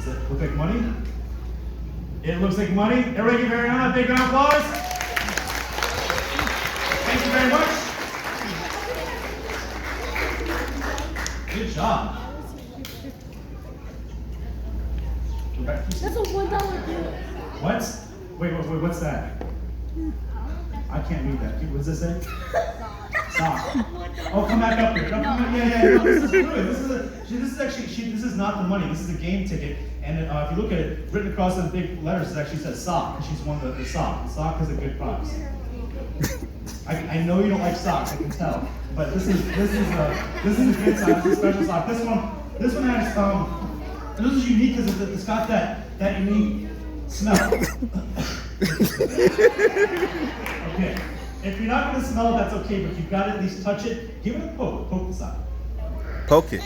Does it look like money? It looks like money. Everybody give Ariana a big round of applause. Thank you very much. Good job. That's a $1 bill. What? Wait, what's that? I can't read that. What does this say? Sock. Oh, come back up here. No, come back. Yeah. No, this is good. This is not the money. This is a game ticket. And if you look at it, written across in big letters, it actually says sock. And she's won the sock. The sock is a good prize. I know you don't like socks. I can tell. But this is a good sock. This is a special sock. This one has this is unique because it's got that unique smell. Okay. If you're not going to smell it, that's okay, but if you've got to at least touch it, give it a poke. Poke the sock. Poke it.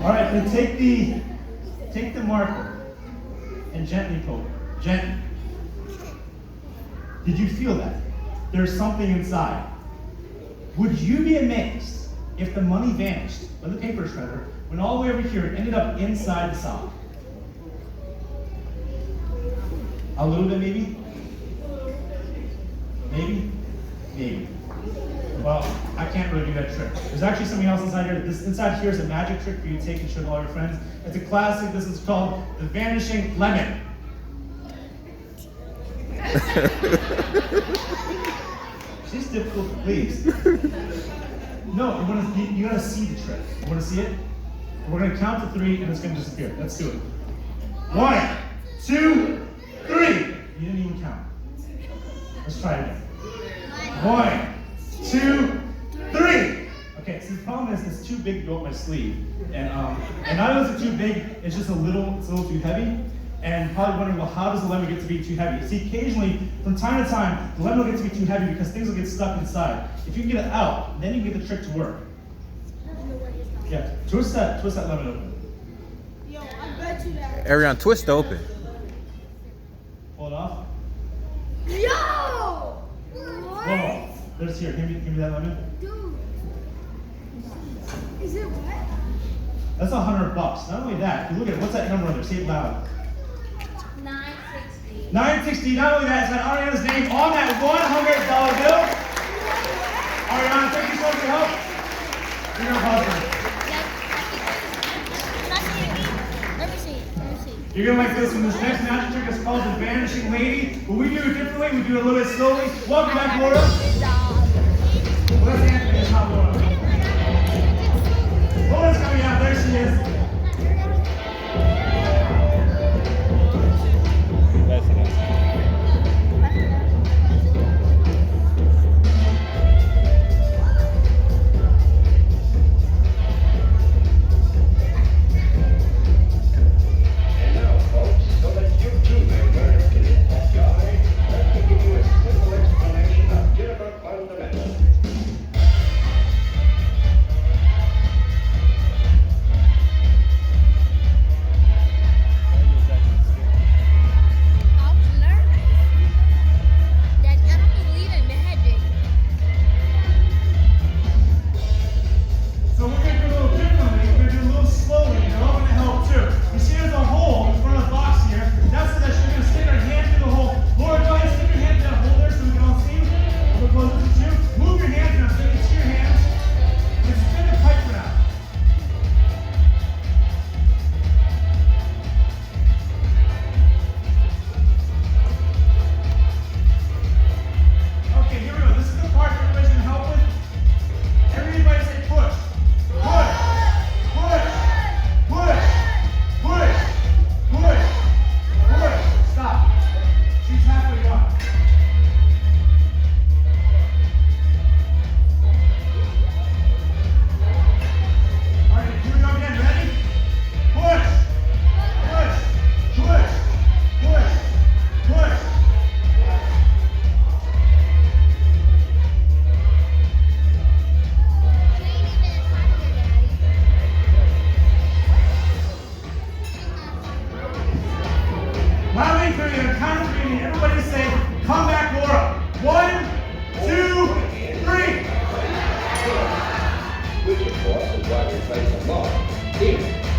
All right, then take the marker and gently poke it. Gently. Did you feel that? There's something inside. Would you be amazed if the money vanished, or the paper shredder, went all the way over here and ended up inside the sock? A little bit, maybe? Maybe? Maybe. Well, I can't really do that trick. There's actually something else inside here. This inside here is a magic trick for you to take and show to all your friends. It's a classic. This is called the vanishing lemon. She's difficult to please. No, you gotta see the trick. You wanna see it? We're gonna count to 3 and it's gonna disappear. Let's do it. 1, 2, 3. You didn't even count. Let's try it again. 1, 2, 3. Okay, so the problem is it's too big to go up my sleeve. And not only is it too big, it's just a little too heavy. And probably wondering, well, how does the lemon get to be too heavy? See, occasionally, from time to time, the lemon will get to be too heavy because things will get stuck inside. If you can get it out, then you can get the trick to work. Yeah, twist that lemon open. Yo, I bet you that. Ariana, twist open. Pull it off. Yo! Whoa, there's here, give me that lemon. Dude. Is it wet? That's $100. Not only that, if you look at it, what's that number on there? Say it loud. 960. 960, not only that, it's got Ariana's name on that $100 bill. Ariana, thank you so much for your help. You're gonna pause it. Let me see. You're gonna like this one. This next magic trick is called the Vanishing Lady. But we do it differently, we do it a little bit slowly. Welcome back, Laura. Well, that's Anthony, it's not Laura. Laura's coming out, there she is.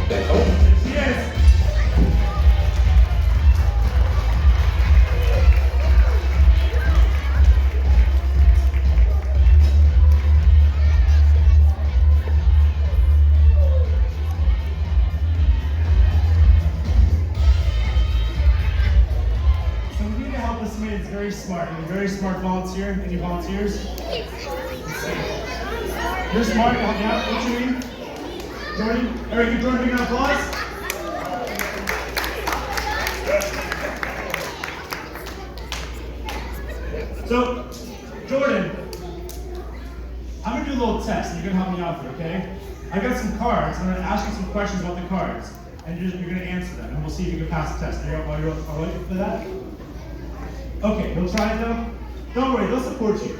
There she is. So we need to help with somebody that's very smart. You're a very smart volunteer. Any volunteers? You're smart. You help me out. What's your name? Jordan? Eric, give Jordan a big round of applause. So, Jordan, I'm going to do a little test, and you're going to help me out here, okay? I got some cards. I'm going to ask you some questions about the cards, and you're going to answer them, and we'll see if you can pass the test. Are you all right for that? Okay, you'll try it though? Don't worry, they'll support you.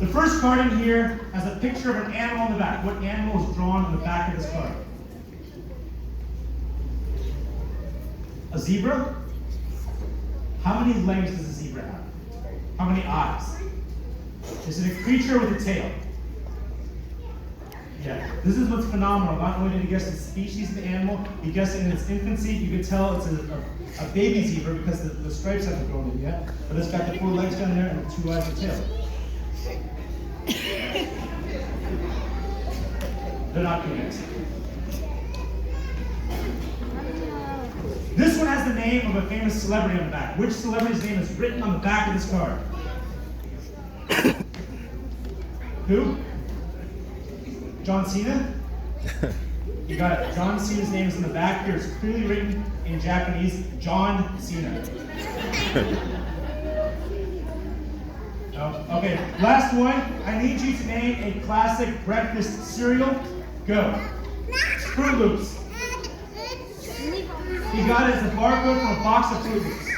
The first card in here has a picture of an animal on the back. What animal is drawn on the back of this card? A zebra? How many legs does a zebra have? How many eyes? Is it a creature with a tail? Yeah, this is what's phenomenal. Not only did you guess the species of the animal, you guessed it in its infancy. You could tell it's a baby zebra because the stripes haven't grown in yet. But it's got the 4 legs down there and the 2 eyes and tail. They're not convinced. This one has the name of a famous celebrity on the back. Which celebrity's name is written on the back of this card? Who? John Cena? You got it. John Cena's name is in the back here. It's clearly written in Japanese, John Cena. Okay, last one. I need you to name a classic breakfast cereal. Go. Fruit Loops. You got it. It's a barcode from a box of Fruit Loops.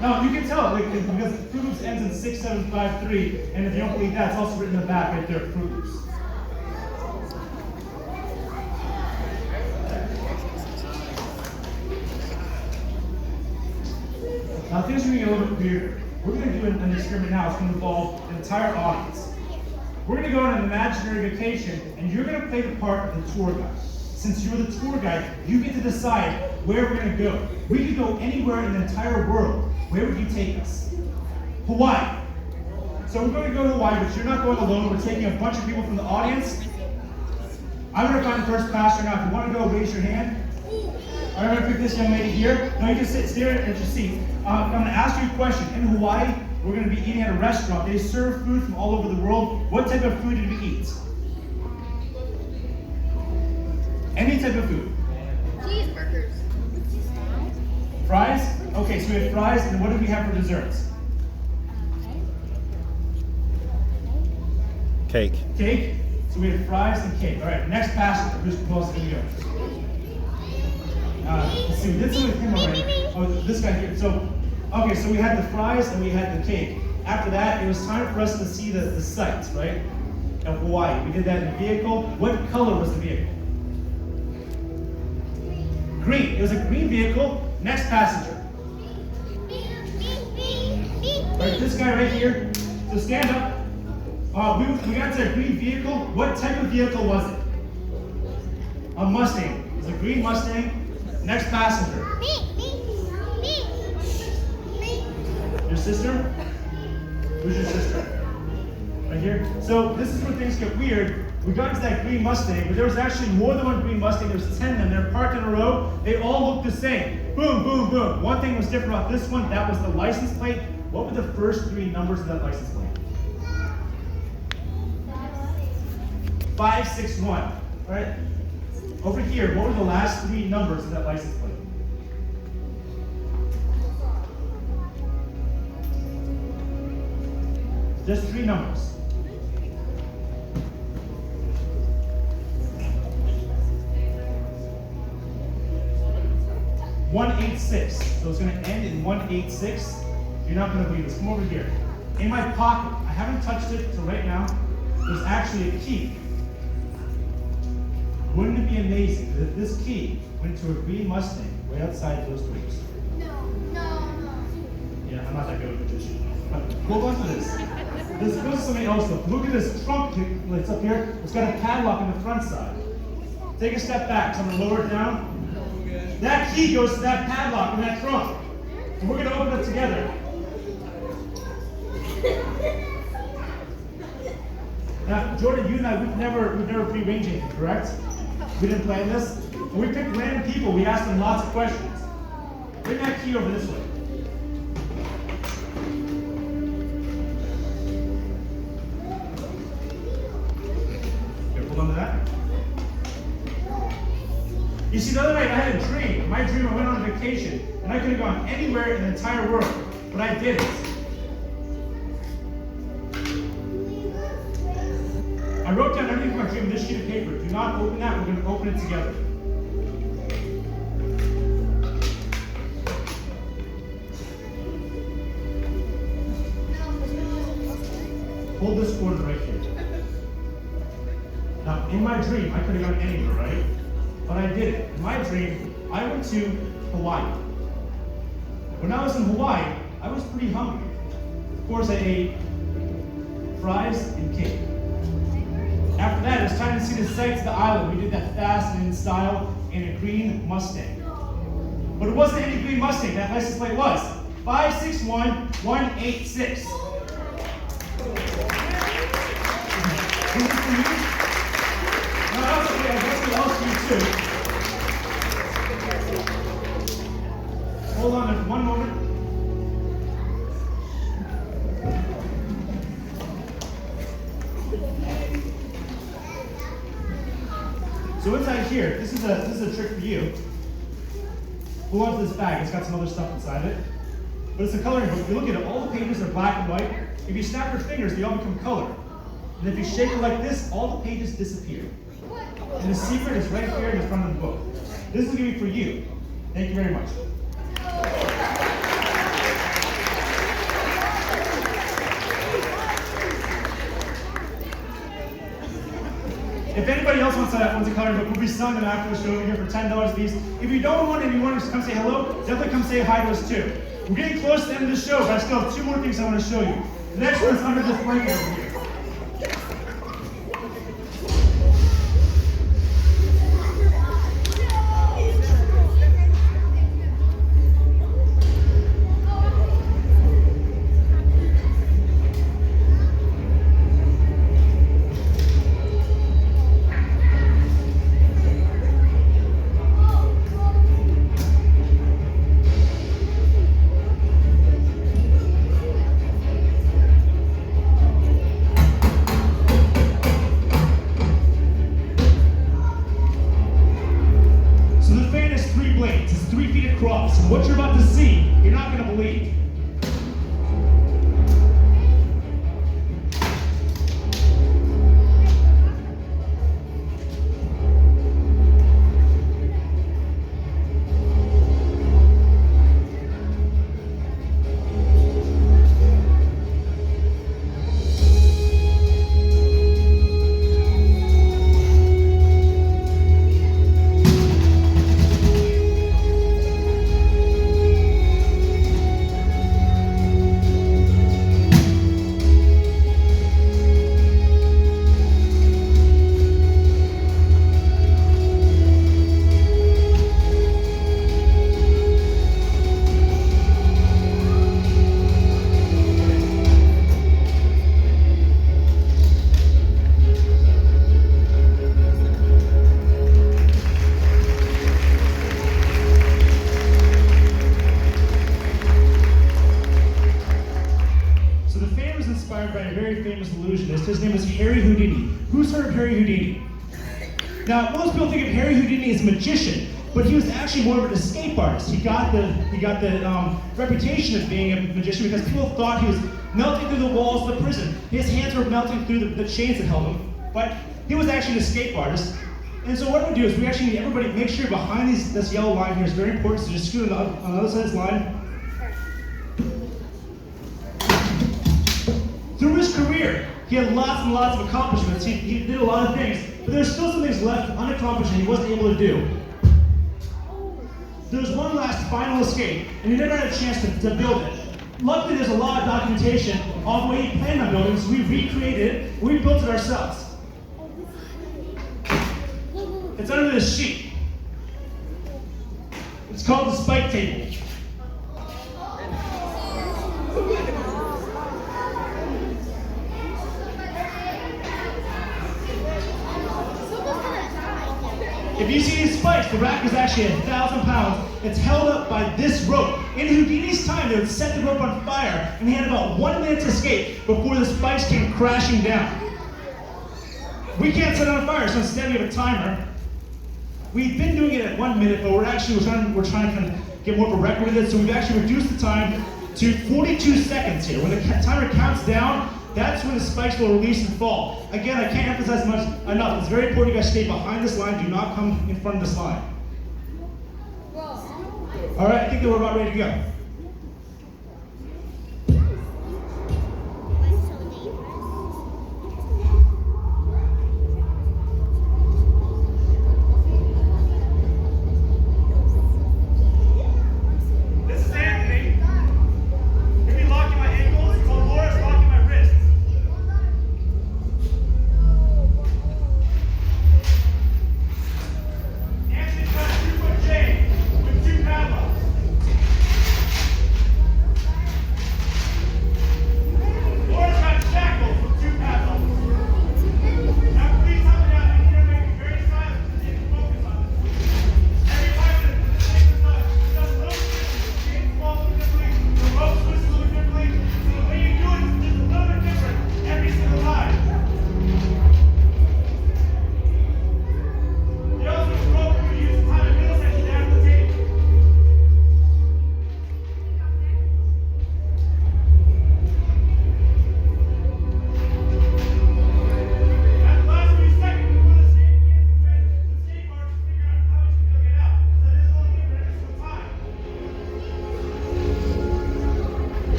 No, you can tell because Fruit Loops ends in 6753, and if you don't believe that, it's also written in the back right there, Fruit Loops. Now things are going to get a little bit weirder. We're going to do an experiment now. It's going to involve an entire audience. We're going to go on an imaginary vacation, and you're going to play the part of the tour guide. Since you're the tour guide, you get to decide where we're going to go. We could go anywhere in the entire world. Where would you take us? Hawaii. So we're going to go to Hawaii, but you're not going alone. We're taking a bunch of people from the audience. I'm going to find the first pastor now. If you want to go, raise your hand. I'm going to pick this young lady here. No, you can sit there at your seat. I'm going to ask you a question. In Hawaii, we're going to be eating at a restaurant. They serve food from all over the world. What type of food did we eat? Any type of food. Cheeseburgers. Fries? Okay, so we had fries, and what did we have for desserts? Cake. Cake? So we had fries and cake. All right, next passenger. Who's proposed to go? Let's see, we did something with him already. Oh, this guy here. So, okay, so we had the fries and we had the cake. After that, it was time for us to see the sights, right? Of Hawaii. We did that in a vehicle. What color was the vehicle? Green. It was a green vehicle. Next passenger. All right, this guy right here. So stand up. We got to a green vehicle. What type of vehicle was it? A Mustang. It was a green Mustang. Next passenger. Your sister? Who's your sister? Right here. So this is where things get weird. We got to that green Mustang, but there was actually more than one green Mustang. There was 10 of them. They're parked in a row. They all looked the same. Boom, boom, boom. One thing was different about this one. That was the license plate. What were the first 3 numbers of that license plate? 561. All right. Over here, what were the last 3 numbers of that license plate? Just 3 numbers. $186. So it's going to end in 186. You're not going to believe this. Come over here. In my pocket, I haven't touched it till right now. There's actually a key. Wouldn't it be amazing that this key went to a green Mustang right outside those doors? No. Yeah, I'm not that good of a magician. But hold on to this. This goes to something else though. Look at this trunk that's up here. It's got a padlock on the front side. Take a step back. So I'm going to lower it down. That key goes to that padlock in that trunk. And we're going to open it together. Now, Jordan, you and I, we've never prearranged anything, correct? We didn't plan this. When we picked random people, we asked them lots of questions. Bring that key over this way. Okay, hold on to that. You see, the other night I had a dream. My dream, I went on a vacation, and I could have gone anywhere in the entire world, but I didn't. I wrote down everything from my dream on this sheet of paper. Do not open that. We're going to open it together. Hold this corner right here. Now, in my dream, I could have gone anywhere, right? But I didn't. In my dream, I went to Hawaii. When I was in Hawaii, I was pretty hungry. Of course, I ate fries and cake. After that, it was time to see the sights of the island. We did that fast and in style in a green Mustang. But it wasn't any green Mustang. That license plate was 561186. This is for you. No, that's okay. I guess it else for you too. Hold on just one moment. So inside here, this is a trick for you. Pull onto this bag. It's got some other stuff inside it. But it's a coloring book. If you look at it, all the pages are black and white. If you snap your fingers, they all become color. And if you shake it like this, all the pages disappear. And the secret is right here in the front of the book. This is going to be for you. Thank you very much. If anybody else wants a coloring book, we'll be selling them after the show over here for $10 a piece. If you don't want it and you want to come say hello, definitely come say hi to us too. We're getting close to the end of the show, but I still have two more things I want to show you. The next one's under this blanket over here. Across. And what you're about to see, you're not going to believe. By a very famous illusionist. His name was Harry Houdini. Who's heard of Harry Houdini? Now, most people think of Harry Houdini as a magician, but he was actually more of an escape artist. He got the reputation of being a magician because people thought he was melting through the walls of the prison. His hands were melting through the chains that held him, but he was actually an escape artist. And so what we do is we actually need everybody to make sure behind this yellow line here is very important, so just scoot on the other side of this line. Through his career, he had lots and lots of accomplishments. He did a lot of things, but there's still some things left unaccomplished that he wasn't able to do. There was one last final escape, and he never had a chance to build it. luckily there's a lot of documentation on the way he planned on building, so we recreated it, we built it ourselves. It's under this sheet. It's called the spike table. If you see these spikes, the rack is actually 1,000 pounds. It's held up by this rope. In Houdini's time, they would set the rope on fire, and he had about 1 minute to escape before the spikes came crashing down. We can't set it on fire, so instead we have a timer. We've been doing it at 1 minute, but we're trying to kind of get more of a record with it, so we've actually reduced the time to 42 seconds here. When the timer counts down, that's when the spikes will release and fall. Again, I can't emphasize enough. It's very important you guys stay behind this line. Do not come in front of this line. All right, I think that we're about ready to go.